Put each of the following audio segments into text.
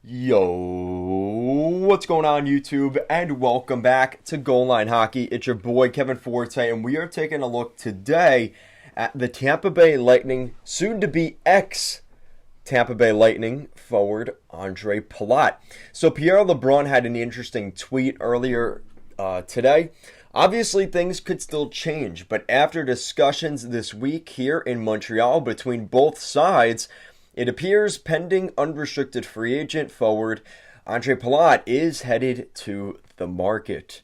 Yo, what's going on YouTube? And welcome back to Goal Line Hockey. It's your boy Kevin Forte, and we are taking a look today at the Tampa Bay Lightning, soon to be ex-Tampa Bay Lightning forward Ondrej Palat. So Pierre LeBrun had an interesting tweet earlier today. Obviously, things could still change, but after discussions this week here in Montreal between both sides, it appears pending unrestricted free agent forward Ondrej Palat is headed to the market.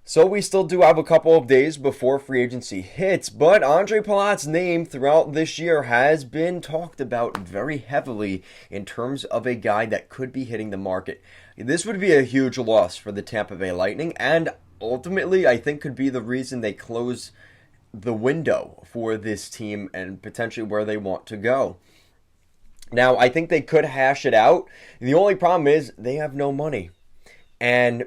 So we still do have a couple of days before free agency hits, but Ondrej Palat's name throughout this year has been talked about very heavily in terms of a guy that could be hitting the market. This would be a huge loss for the Tampa Bay Lightning, and ultimately I think could be the reason they close the window for this team and potentially where they want to go. Now, I think they could hash it out. The only problem is they have no money. And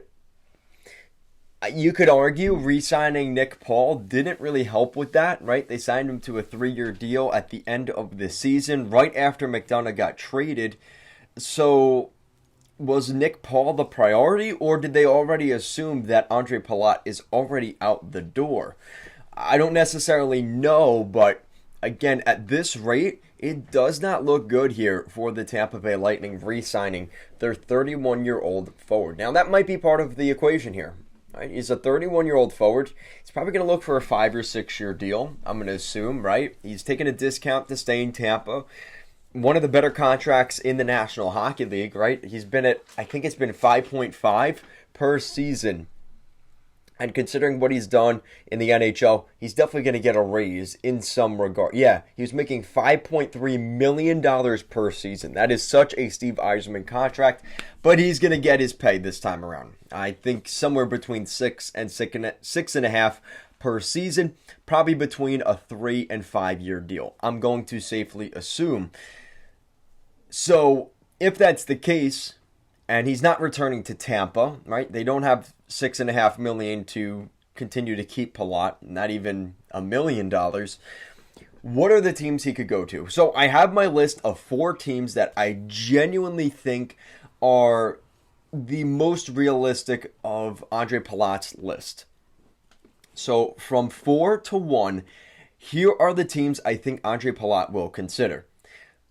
you could argue re-signing Nick Paul didn't really help with that, right? They signed him to a 3-year deal at the end of the season, right after McDonough got traded. So was Nick Paul the priority, or did they already assume that Ondrej Palat is already out the door? I don't necessarily know, but again, at this rate, it does not look good here for the Tampa Bay Lightning re-signing their 31-year-old forward. Now, that might be part of the equation here. Right? He's a 31-year-old forward. He's probably going to look for a 5 or 6 year deal, I'm going to assume, right? He's taking a discount to stay in Tampa. One of the better contracts in the National Hockey League, right? He's been at, I think it's been 5.5 per season. And considering what he's done in the NHL, he's definitely going to get a raise in some regard. Yeah, he was making $5.3 million per season. That is such a Steve Yzerman contract, but he's going to get his pay this time around. I think somewhere between 6 and 6.5 per season, probably between a 3 and 5 year deal. I'm going to safely assume. So if that's the case, and he's not returning to Tampa, right? They don't have $6.5 million to continue to keep Palat, not even $1 million. What are the teams he could go to? So I have my list of 4 teams that I genuinely think are the most realistic of Ondrej Palat's list. So from 4 to 1, here are the teams I think Ondrej Palat will consider.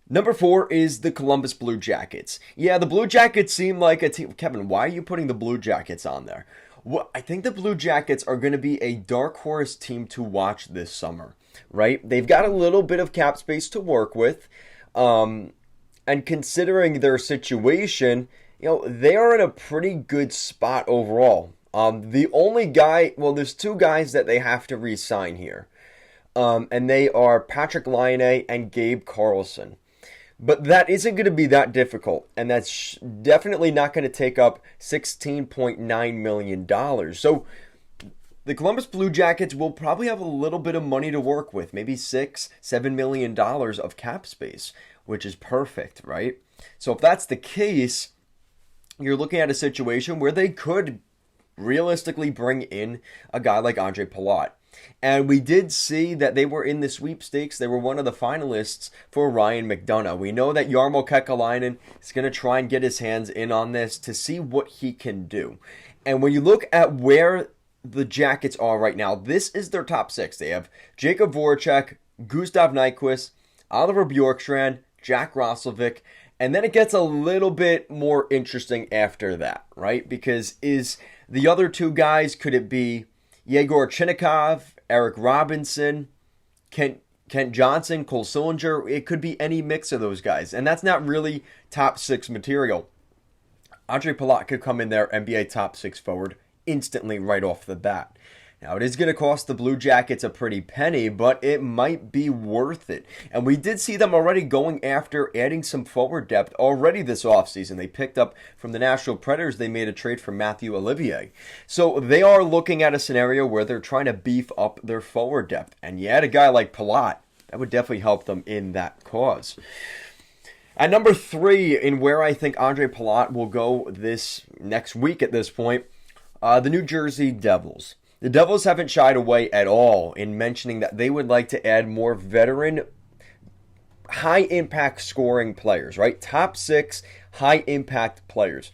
Number 4 is the Columbus Blue Jackets. Yeah, the Blue Jackets seem like a team. Kevin, why are you putting the Blue Jackets on there? Well, I think the Blue Jackets are going to be a dark horse team to watch this summer, right? They've got a little bit of cap space to work with. And considering their situation, they are in a pretty good spot overall. The only guy, well, there's 2 guys that they have to re-sign here. And they are Patrick Laine and Gabe Carlson. But that isn't going to be that difficult, and that's definitely not going to take up $16.9 million. So the Columbus Blue Jackets will probably have a little bit of money to work with, maybe $6-7 million of cap space, which is perfect, right? So if that's the case, you're looking at a situation where they could realistically bring in a guy like Ondrej Palat. And we did see that they were in the sweepstakes. They were one of the finalists for Ryan McDonough. We know that Jarmo Kekalainen is going to try and get his hands in on this to see what he can do. And when you look at where the Jackets are right now, this is their top 6. They have Jacob Voracek, Gustav Nyquist, Oliver Bjorkstrand, Jack Roslovic, and then it gets a little bit more interesting after that, right? Because is the other 2 guys, could it be Yegor Chinnikov, Eric Robinson, Kent Johnson, Cole Sillinger? It could be any mix of those guys. And that's not really top 6 material. Ondrej Palat could come in there and be a top 6 forward instantly right off the bat. Now, it is going to cost the Blue Jackets a pretty penny, but it might be worth it. And we did see them already going after adding some forward depth already this offseason. They picked up from the Nashville Predators. They made a trade for Matthew Olivier. So they are looking at a scenario where they're trying to beef up their forward depth. And you add a guy like Palat, that would definitely help them in that cause. At number 3, in where I think Ondrej Palat will go this next week at this point, the New Jersey Devils. The Devils haven't shied away at all in mentioning that they would like to add more veteran, high-impact scoring players, right? Top 6, high impact players.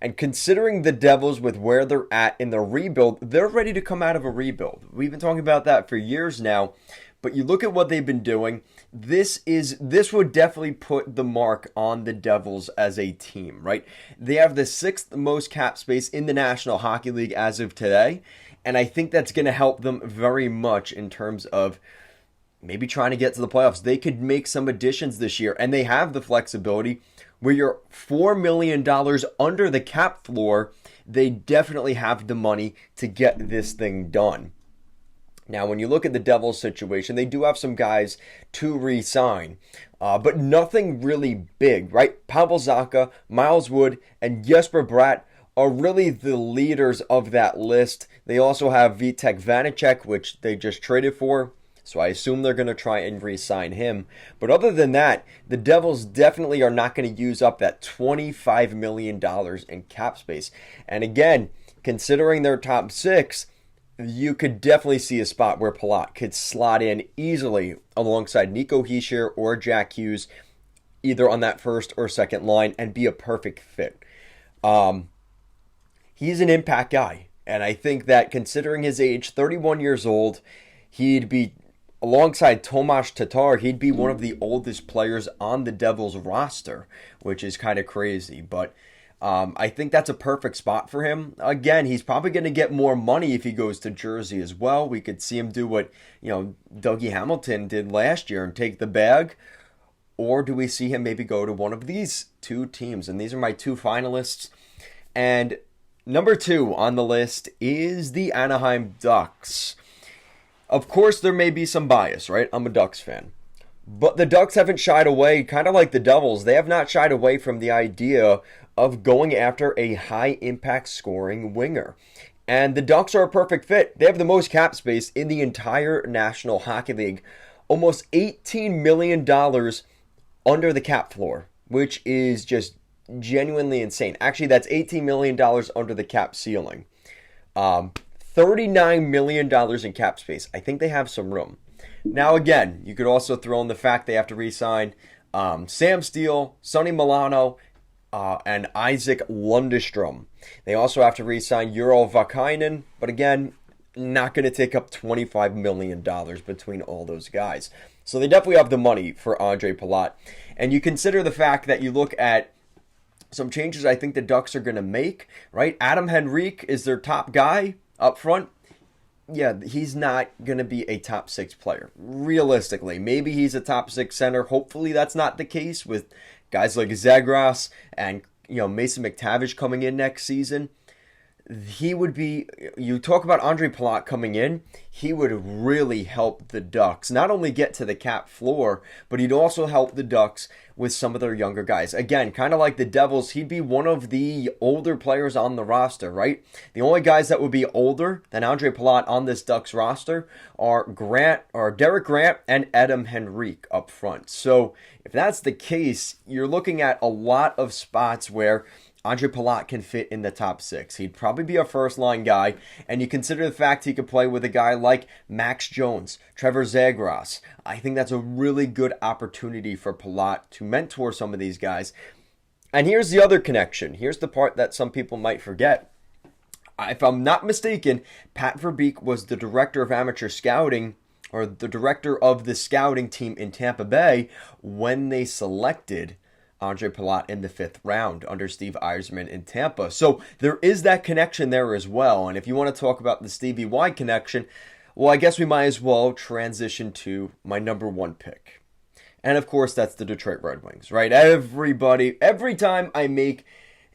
And considering the Devils with where they're at in the rebuild, they're ready to come out of a rebuild. We've been talking about that for years now. But you look at what they've been doing, this would definitely put the mark on the Devils as a team, right? They have the 6th most cap space in the National Hockey League as of today, and I think that's going to help them very much in terms of maybe trying to get to the playoffs. They could make some additions this year, and they have the flexibility where you're $4 million under the cap floor. They definitely have the money to get this thing done. Now, when you look at the Devils situation, they do have some guys to re-sign, but nothing really big, right? Pavel Zacha, Miles Wood, and Jesper Bratt are really the leaders of that list. They also have Vitek Vanacek, which they just traded for, so I assume they're going to try and re-sign him. But other than that, the Devils definitely are not going to use up that $25 million in cap space. And again, considering their top 6, you could definitely see a spot where Palat could slot in easily alongside Nico Hischier or Jack Hughes, either on that first or second line, and be a perfect fit. He's an impact guy, and I think that considering his age, 31 years old, he'd be, alongside Tomas Tatar, he'd be one of the oldest players on the Devils roster, which is kind of crazy, but I think that's a perfect spot for him. Again, he's probably going to get more money if he goes to Jersey as well. We could see him do what, Dougie Hamilton did last year and take the bag. Or do we see him maybe go to one of these 2 teams? And these are my 2 finalists. And number 2 on the list is the Anaheim Ducks. Of course, there may be some bias, right? I'm a Ducks fan. But the Ducks haven't shied away, kind of like the Devils. They have not shied away from the idea of going after a high-impact scoring winger. And the Ducks are a perfect fit. They have the most cap space in the entire National Hockey League. Almost $18 million under the cap floor, which is just genuinely insane. Actually, that's $18 million under the cap ceiling. $39 million in cap space. I think they have some room. Now, again, you could also throw in the fact they have to re-sign Sam Steele, Sonny Milano, and Isaac Lundestrom. They also have to re-sign Urho Vakainen, but again, not going to take up $25 million between all those guys. So they definitely have the money for Ondrej Palat. And you consider the fact that you look at some changes I think the Ducks are going to make, right? Adam Henrique is their top guy up front. Yeah, he's not going to be a top 6 player. Realistically, maybe he's a top 6 center. Hopefully that's not the case with guys like Zagras and Mason McTavish coming in next season. He would be, you talk about Ondrej Palat coming in, he would really help the Ducks not only get to the cap floor, but he'd also help the Ducks with some of their younger guys. Again, kind of like the Devils, he'd be one of the older players on the roster, right? The only guys that would be older than Ondrej Palat on this Ducks roster are Derek Grant and Adam Henrique up front. So if that's the case, you're looking at a lot of spots where Ondrej Palat can fit in the top 6. He'd probably be a first-line guy, and you consider the fact he could play with a guy like Max Jones, Trevor Zagras. I think that's a really good opportunity for Palat to mentor some of these guys. And here's the other connection. Here's the part that some people might forget. If I'm not mistaken, Pat Verbeek was the director of amateur scouting, or the director of the scouting team in Tampa Bay when they selected Ondrej Palat in the 5th round under Steve Yzerman in Tampa. So there is that connection there as well. And if you want to talk about the Stevie Y connection, well, I guess we might as well transition to my number 1 pick. And of course, that's the Detroit Red Wings, right? Every time I make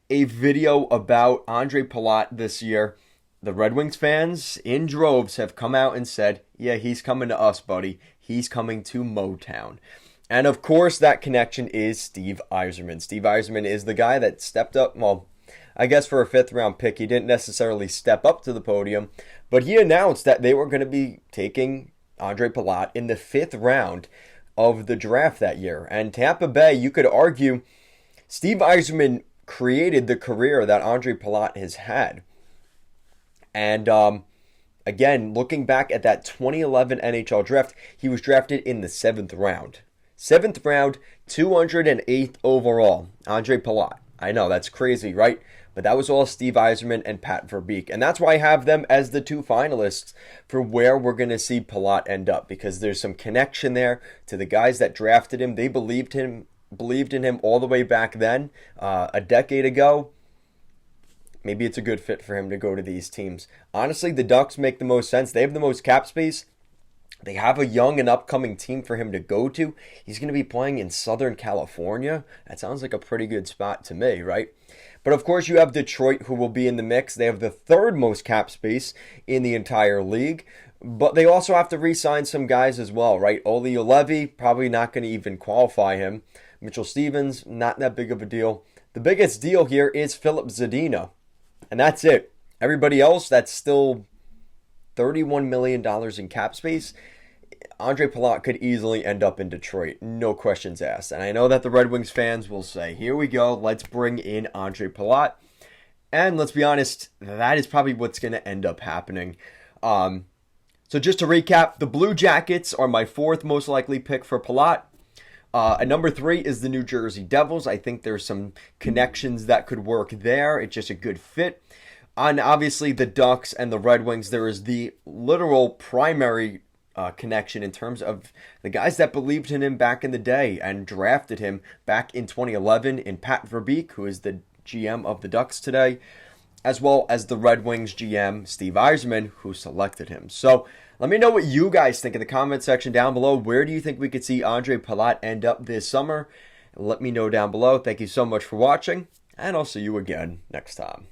a video about Ondrej Palat this year, the Red Wings fans in droves have come out and said, yeah, he's coming to us, buddy. He's coming to Motown. And of course, that connection is Steve Yzerman. Steve Yzerman is the guy that stepped up. Well, I guess for a 5th round pick, he didn't necessarily step up to the podium, but he announced that they were going to be taking Ondrej Palat in the 5th round of the draft that year. And Tampa Bay, you could argue, Steve Yzerman created the career that Ondrej Palat has had. And again, looking back at that 2011 NHL draft, he was drafted in the 7th round. 7th round, 208th overall, Ondrej Palat. I know, that's crazy, right? But that was all Steve Yzerman and Pat Verbeek. And that's why I have them as the two finalists for where we're going to see Palat end up, because there's some connection there to the guys that drafted him. They believed in him all the way back then, a decade ago. Maybe it's a good fit for him to go to these teams. Honestly, the Ducks make the most sense. They have the most cap space. They have a young and upcoming team for him to go to. He's going to be playing in Southern California. That sounds like a pretty good spot to me, right? But of course, you have Detroit, who will be in the mix. They have the third most cap space in the entire league. But they also have to re-sign some guys as well, right? Olli Juolevi, probably not going to even qualify him. Mitchell Stevens, not that big of a deal. The biggest deal here is Filip Zadina. And that's it. Everybody else, that's still $31 million in cap space. Ondrej Palat could easily end up in Detroit. No questions asked. And I know that the Red Wings fans will say, here we go, let's bring in Ondrej Palat. And let's be honest, that is probably what's going to end up happening. So just to recap, the Blue Jackets are my fourth most likely pick for Palat. At number 3 is the New Jersey Devils. I think there's some connections that could work there. It's just a good fit. And obviously the Ducks and the Red Wings, there is the literal primary connection in terms of the guys that believed in him back in the day and drafted him back in 2011 in Pat Verbeek, who is the GM of the Ducks today, as well as the Red Wings GM, Steve Yzerman, who selected him. So let me know what you guys think in the comment section down below. Where do you think we could see Ondrej Palat end up this summer? Let me know down below. Thank you so much for watching, and I'll see you again next time.